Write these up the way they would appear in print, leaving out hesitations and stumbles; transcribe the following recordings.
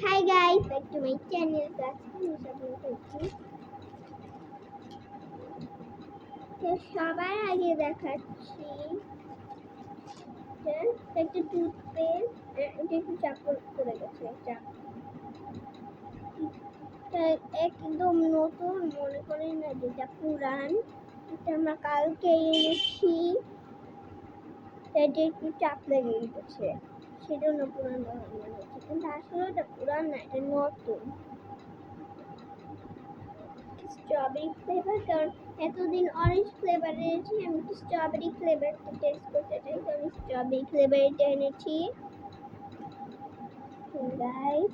Hi guys, back to my channel. তো সবার আগে দেখাচ্ছি যে একটা টুথপেস্ট, এটা একটু চাপ করে গেছে। এটা একদম নতুন, মনে করি না যেটা পুরান। এটা আমরা কালকে এনেছি, এটা একটু চাপ লেগে গেছে, সেজন্য পুরান মনে হচ্ছে, কিন্তু আসলে এটা পুরান না, এটা নতুন। স্ট্রবেরি ফ্লেভার, কারণ এতদিন অরেঞ্জ ফ্লেভার এনেছি, আমি একটু স্ট্রবেরি ফ্লেভারটা টেস্ট করতে চাই, তো আমি স্ট্রবেরি ফ্লেভারটা এনেছি। গাইস,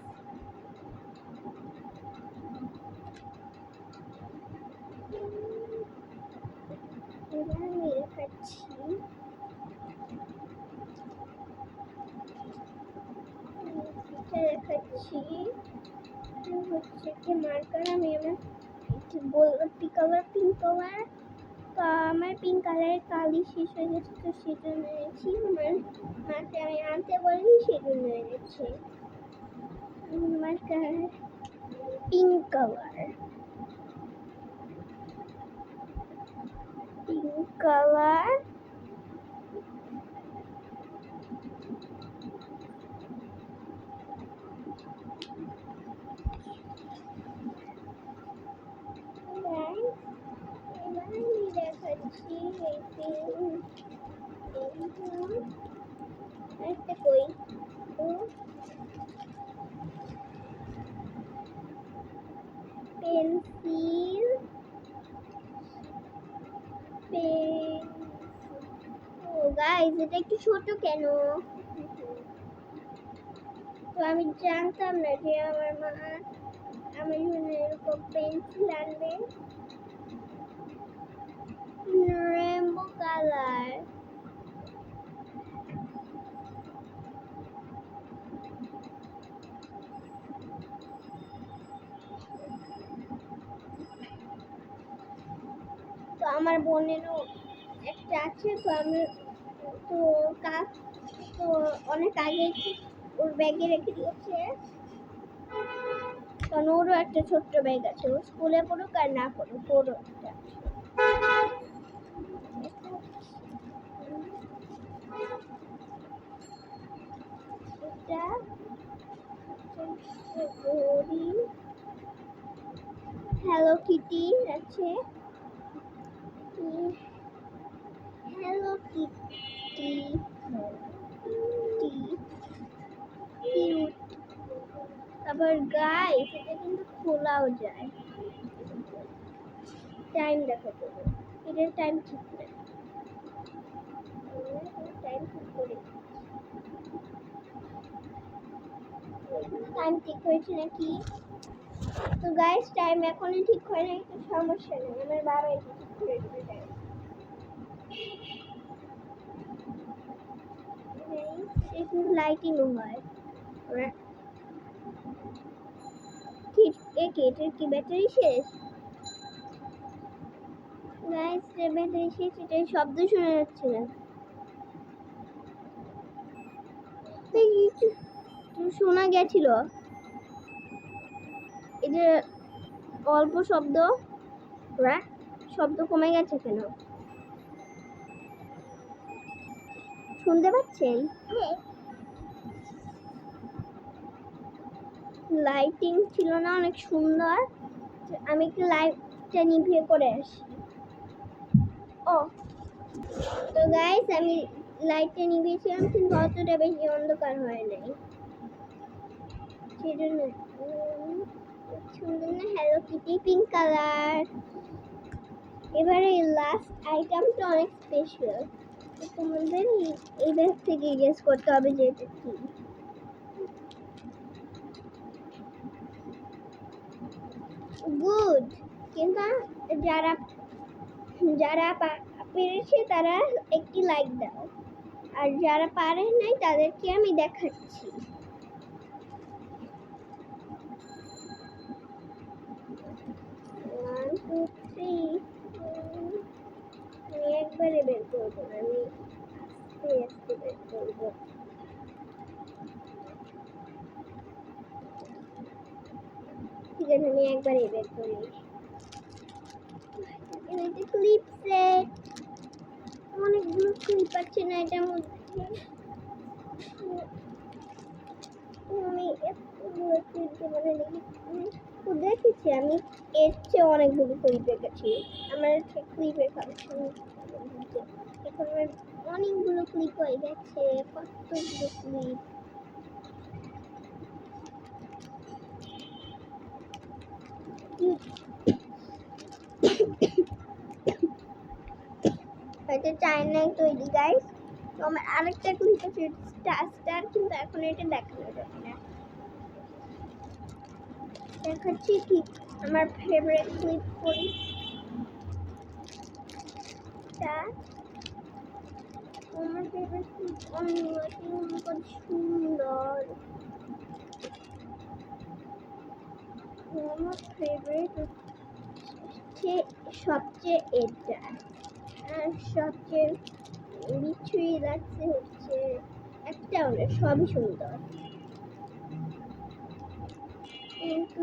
এবার আমি দেখাচ্ছি। হচ্ছে কি মার্কার, আমি আমার গোলাপি কালার, পিঙ্ক কালার, আমার পিঙ্ক কালারের কালি শেষ হয়ে গেছে, তো সেজন্য এনেছি। আমার মাকে আমি আনতে বলিনি, সেজন্য এনেছি marker pink colour. Pink colour দেখাচ্ছি। একটা কই পেন্সিল, ও গাইস, এটা একটু ছোট কেন? তো আমি জানতাম না যে আমার মা আমার জন্য এরকম পেন্সিল আনবে, রেনবো কালার। তো আমার বোনেরও একটা আছে, তো আমি তো কাজ তো অনেক আগে ওর ব্যাগে রেখে দিয়েছে, কারণ ওরও একটা ছোট্ট ব্যাগ আছে, ও স্কুলে পড়ুক আর না পড়ুক, ওরও একটা আছে। এটা ঘড়ি, হ্যালো কিটি আছে, হ্যালো কিটি কিউট। আবার গাইস, এটা কিন্তু খোলাও যায়। টাইম দেখাতে হবে, এটার টাইম ঠিক না, টাইম ঠিক করে। টাইম ঠিক হয়েছে নাকি? তো গাইস, টাইম এখনই ঠিক হয় না, একটু সমস্যা নেই, আমার বাবা এটা ঠিক করে দেবে টাইম। একটু লাইটিং হয়। এটার কি ব্যাটারি শেষ? গাইস, ব্যাটারি শেষ, এটার শব্দ শোনা যাচ্ছে না। শোনা গেছিল, এটা অল্প শব্দ, শব্দ কমে গেছে কেন? শুনতে পাচ্ছেন? লাইটিং ছিল না অনেক সুন্দর, আমি একটু লাইটটা নিভিয়ে করে আসি। ও তো গাইস, আমি লাইটটা নিভিয়েছিলাম, কিন্তু অতটা বেশি অন্ধকার হয় নাই, সেজন্য সুন্দর না? Hello Kitty pink colour. এবারে লাস্ট আইটেমটা অনেক স্পেশাল, তোমাদের এই ব্যাগ থেকে গেস করতে হবে যে এটা কি। গুড, কিন্তু যারা যারা পেরেছে তারা একটি লাইক দাও, আর যারা পারে নাই তাদেরকে আমি দেখাচ্ছি। 1 2 3, আমি একবারে বের করবো না, আমি আস্তে আস্তে বের করবো। ঠিক আছে আমি একবারই বের করি। এটা ক্লিপ সেট, অনেকগুলো ক্লিপ আছে না এটার মধ্যে। আমি এতগুলো ক্লিপ মানে দেখেছি আমি এর চেয়ে অনেকগুলো ক্লিপ দেখেছি। আমার ক্লিপের কালেকশন এখন আমার অনেকগুলো ক্লিপ হয়ে গেছে। কতগুলো ক্লিপ! এটা চায়নায় তৈরি গাইস। তো আমার আরেকটা ক্লিপ আছে স্টার, কিন্তু এখন এটা দেখানো যাবে না। দেখাচ্ছি কি আমার ফেভারিট ক্লিপ করি আমার ফেভারিট ক্লিপ অনেক সুন্দর। আমার ফেভারিট হচ্ছে সবচেয়ে এটা, আর সবচেয়ে বিচ্ছুরি লাগছে হচ্ছে একটাও না, সবই সুন্দর, কিন্তু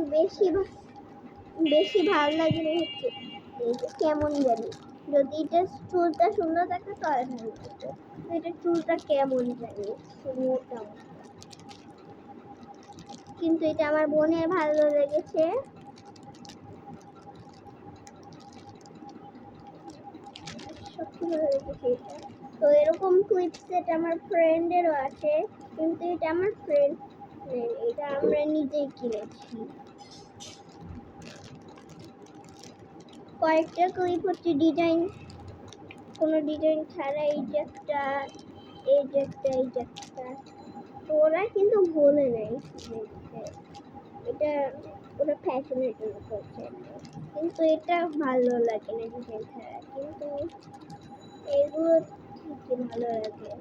বেশি ভালো লাগে না হচ্ছে এইটা কেমন জানি। যদি এটা চুলটা সুন্দর থাকে তাহলে ভালো লাগতো, এটা চুলটা কেমন জানি মোটা মোটা। কিন্তু এটা আমার বোনের ভালো লেগেছে। সত্যি ভালো লেগেছে এটা। তো এরকম ক্লিপ সেট আমার ফ্রেন্ডেরও আছে, কিন্তু এটা আমার ফ্রেন্ড নেই, এটা আমরা নিজেই কিনেছি। কয়েকটা ক্লিপ হচ্ছে ডিজাইন, কোনো ডিজাইন ছাড়া, এই যে একটা, এই যে একটা, এই যে একটা। তো ওরা কিন্তু বলে নেই এটা ওরা ফ্যাশনের জন্য করছে, কিন্তু এটা ভালো লাগে না ডিজাইন ছাড়া, কিন্তু এগুলো ঠিকই ভালো লাগে।